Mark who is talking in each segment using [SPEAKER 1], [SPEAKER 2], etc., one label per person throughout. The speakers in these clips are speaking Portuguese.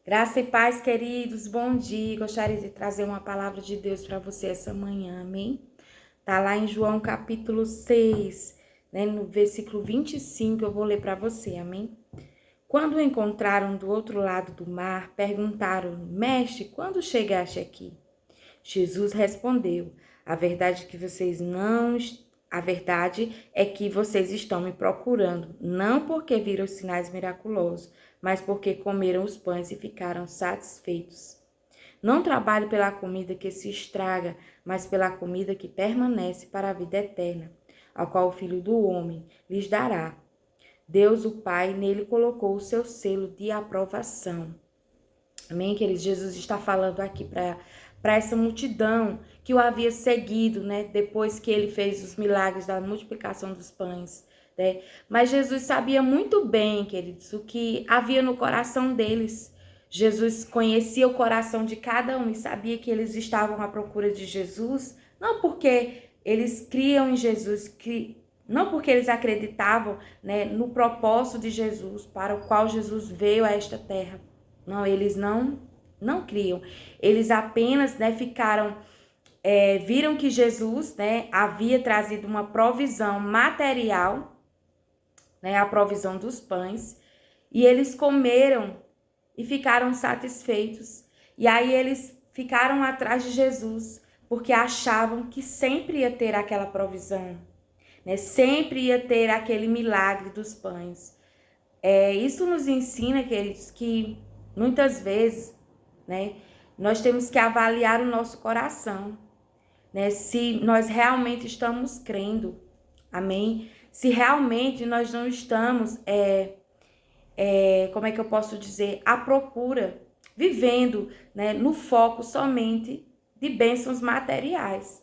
[SPEAKER 1] Graça e paz, queridos, bom dia. Gostaria de trazer uma palavra de Deus para você essa manhã, amém? Tá lá em João capítulo 6, né, no versículo 25, eu vou ler para você, amém? Quando o encontraram do outro lado do mar, perguntaram: Mestre, quando chegaste aqui? Jesus respondeu: A verdade é que vocês não A verdade é que vocês estão me procurando, não porque viram os sinais miraculosos, mas porque comeram os pães e ficaram satisfeitos. Não trabalhe pela comida que se estraga, mas pela comida que permanece para a vida eterna, a qual o Filho do Homem lhes dará. Deus, o Pai, nele colocou o seu selo de aprovação. Amém, queridos? Jesus está falando aqui para essa multidão que o havia seguido, né? Depois que ele fez os milagres da multiplicação dos pães, né? Mas Jesus sabia muito bem, queridos, o que havia no coração deles. Jesus conhecia o coração de cada um e sabia que eles estavam à procura de Jesus, não porque eles criam em Jesus, não porque eles acreditavam, né, no propósito de Jesus, para o qual Jesus veio a esta terra. Não, eles não criam. Eles apenas, né, viram que Jesus, né, havia trazido uma provisão material, né, a provisão dos pães, e eles comeram e ficaram satisfeitos. E aí eles ficaram atrás de Jesus, porque achavam que sempre ia ter aquela provisão, né? Sempre ia ter aquele milagre dos pães. Isso nos ensina, queridos, que muitas vezes, né, nós temos que avaliar o nosso coração, né, se nós realmente estamos crendo, amém? Se realmente nós não estamos, como é que eu posso dizer, à procura, vivendo, né, no foco somente de bênçãos materiais,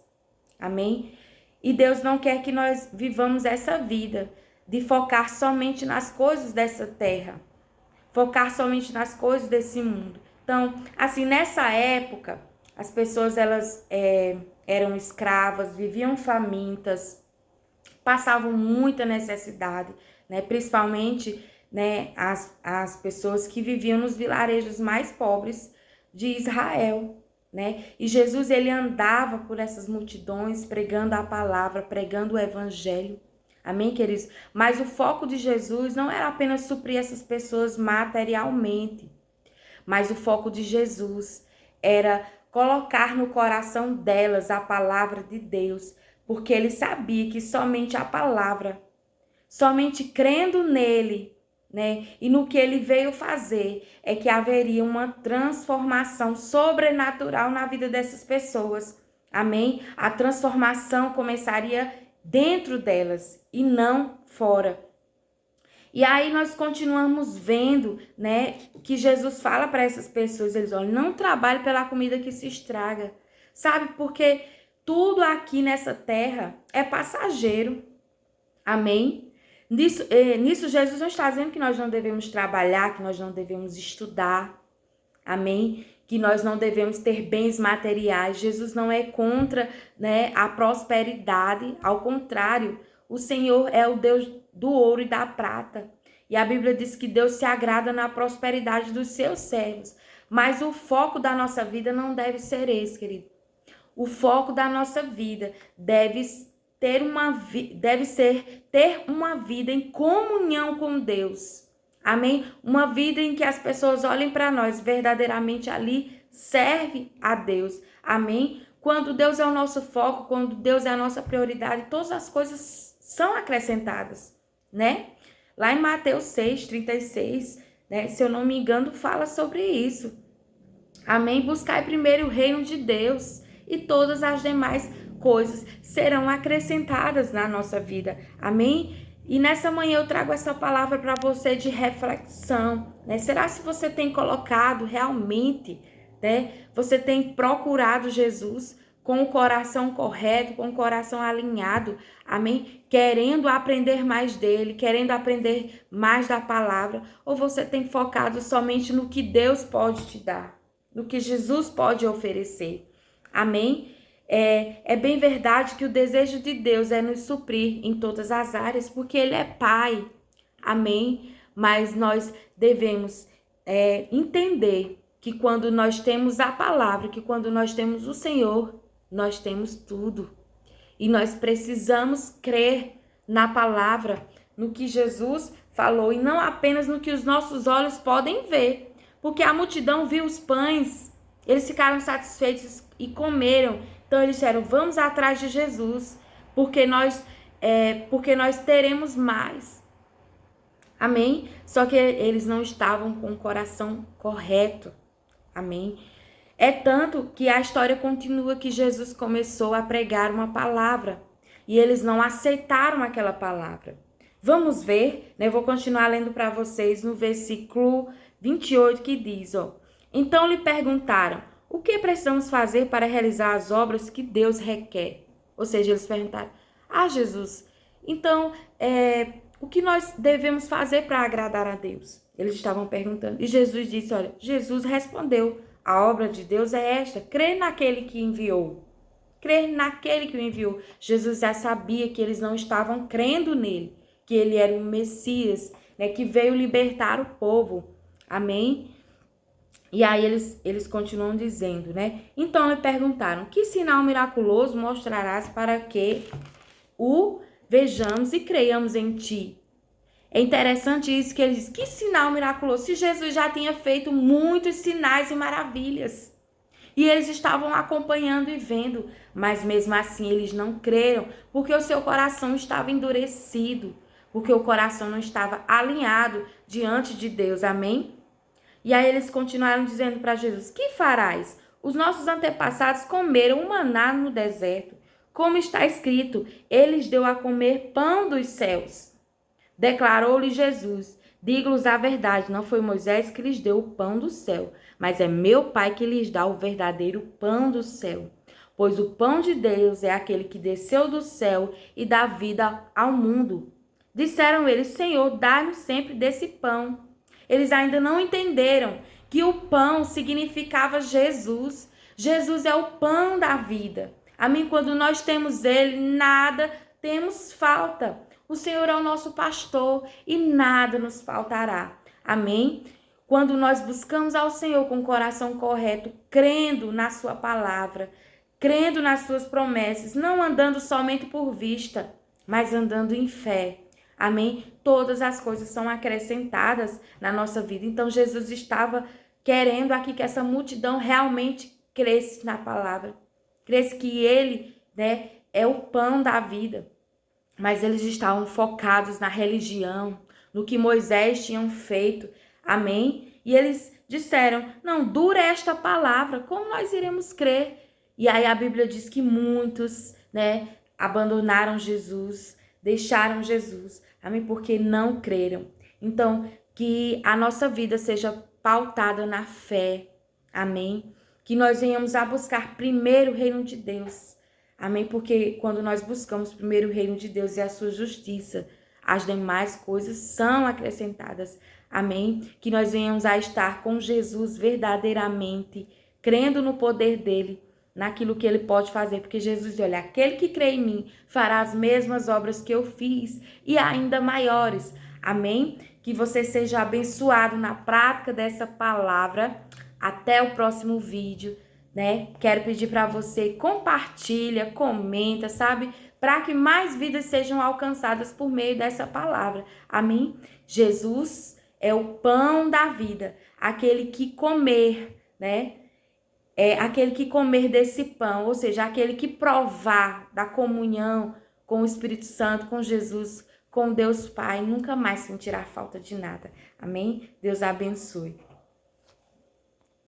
[SPEAKER 1] amém? E Deus não quer que nós vivamos essa vida de focar somente nas coisas dessa terra, focar somente nas coisas desse mundo. Então, assim, nessa época, as pessoas, elas eram escravas, viviam famintas, passavam muita necessidade, né? Principalmente, né, as pessoas que viviam nos vilarejos mais pobres de Israel, né? E Jesus, ele andava por essas multidões, pregando a palavra, pregando o evangelho. Amém, queridos? Mas o foco de Jesus não era apenas suprir essas pessoas materialmente, mas o foco de Jesus era colocar no coração delas a palavra de Deus, porque ele sabia que somente a palavra, somente crendo nele, né, e no que ele veio fazer, é que haveria uma transformação sobrenatural na vida dessas pessoas. Amém? A transformação começaria dentro delas e não fora. E aí nós continuamos vendo, né, que Jesus fala para essas pessoas, eles olham, não trabalhe pela comida que se estraga, sabe? Porque tudo aqui nessa terra é passageiro, amém? Nisso Jesus não está dizendo que nós não devemos trabalhar, que nós não devemos estudar, amém? Que nós não devemos ter bens materiais. Jesus não é contra, né, a prosperidade, ao contrário, o Senhor é o Deus do ouro e da prata. E a Bíblia diz que Deus se agrada na prosperidade dos seus servos. Mas o foco da nossa vida não deve ser esse, querido. O foco da nossa vida deve ser ter uma vida em comunhão com Deus. Amém? Uma vida em que as pessoas olhem para nós, verdadeiramente ali serve a Deus. Amém? Quando Deus é o nosso foco, quando Deus é a nossa prioridade, todas as coisas são acrescentadas, né? Lá em Mateus 6:36, né, se eu não me engano, fala sobre isso. Amém? Buscai primeiro o reino de Deus e todas as demais coisas serão acrescentadas na nossa vida. Amém? E nessa manhã eu trago essa palavra para você de reflexão, né? Será se você tem colocado realmente, né? Você tem procurado Jesus com o coração correto, com o coração alinhado, amém? Querendo aprender mais dele, querendo aprender mais da palavra, ou você tem focado somente no que Deus pode te dar, no que Jesus pode oferecer, amém? É bem verdade que o desejo de Deus é nos suprir em todas as áreas, porque Ele é Pai, amém? Mas nós devemos entender que quando nós temos a palavra, que quando nós temos o Senhor, nós temos tudo. E nós precisamos crer na palavra, no que Jesus falou, e não apenas no que os nossos olhos podem ver. Porque a multidão viu os pães, eles ficaram satisfeitos e comeram. Então eles disseram, vamos atrás de Jesus, porque nós teremos mais. Amém? Só que eles não estavam com o coração correto. Amém? É tanto que a história continua que Jesus começou a pregar uma palavra e eles não aceitaram aquela palavra. Vamos ver, né? Eu vou continuar lendo para vocês no versículo 28 que diz, ó. Então lhe perguntaram, o que precisamos fazer para realizar as obras que Deus requer? Ou seja, eles perguntaram, Jesus, então, o que nós devemos fazer para agradar a Deus? Eles estavam perguntando. E Jesus disse, olha, Jesus respondeu, a obra de Deus é esta, crer naquele que enviou. Crer naquele que o enviou. Jesus já sabia que eles não estavam crendo nele, que ele era o Messias, né, que veio libertar o povo. Amém? E aí eles continuam dizendo, né? Então lhe perguntaram, que sinal miraculoso mostrarás para que o vejamos e creiamos em ti? É interessante isso que ele diz, que sinal miraculoso, se Jesus já tinha feito muitos sinais e maravilhas. E eles estavam acompanhando e vendo, mas mesmo assim eles não creram, porque o seu coração estava endurecido, porque o coração não estava alinhado diante de Deus, amém? E aí eles continuaram dizendo para Jesus, que farás? Os nossos antepassados comeram o maná no deserto, como está escrito, eles deu a comer pão dos céus. Declarou-lhe Jesus, digo-lhes a verdade, não foi Moisés que lhes deu o pão do céu, mas é meu Pai que lhes dá o verdadeiro pão do céu. Pois o pão de Deus é aquele que desceu do céu e dá vida ao mundo. Disseram eles, Senhor, dá-nos sempre desse pão. Eles ainda não entenderam que o pão significava Jesus. Jesus é o pão da vida. Amém? Quando nós temos ele, nada temos falta. O Senhor é o nosso pastor e nada nos faltará. Amém? Quando nós buscamos ao Senhor com o coração correto, crendo na sua palavra, crendo nas suas promessas, não andando somente por vista, mas andando em fé. Amém? Todas as coisas são acrescentadas na nossa vida. Então, Jesus estava querendo aqui que essa multidão realmente cresce na palavra. Cresce que ele, né, é o pão da vida. Mas eles estavam focados na religião, no que Moisés tinha feito. Amém? E eles disseram, não, dura esta palavra, como nós iremos crer? E aí a Bíblia diz que muitos, né, abandonaram Jesus, deixaram Jesus. Amém? Porque não creram. Então, que a nossa vida seja pautada na fé. Amém? Que nós venhamos a buscar primeiro o reino de Deus. Amém? Porque quando nós buscamos primeiro o reino de Deus e a sua justiça, as demais coisas são acrescentadas. Amém? Que nós venhamos a estar com Jesus verdadeiramente, crendo no poder dele, naquilo que ele pode fazer. Porque Jesus diz, olha, aquele que crê em mim fará as mesmas obras que eu fiz e ainda maiores. Amém? Que você seja abençoado na prática dessa palavra. Até o próximo vídeo. Né? Quero pedir para você, compartilha, comenta, sabe? Para que mais vidas sejam alcançadas por meio dessa palavra. Amém? Jesus é o pão da vida, aquele que comer, né? Aquele que comer desse pão, ou seja, aquele que provar da comunhão com o Espírito Santo, com Jesus, com Deus Pai, nunca mais sentirá falta de nada. Amém? Deus abençoe.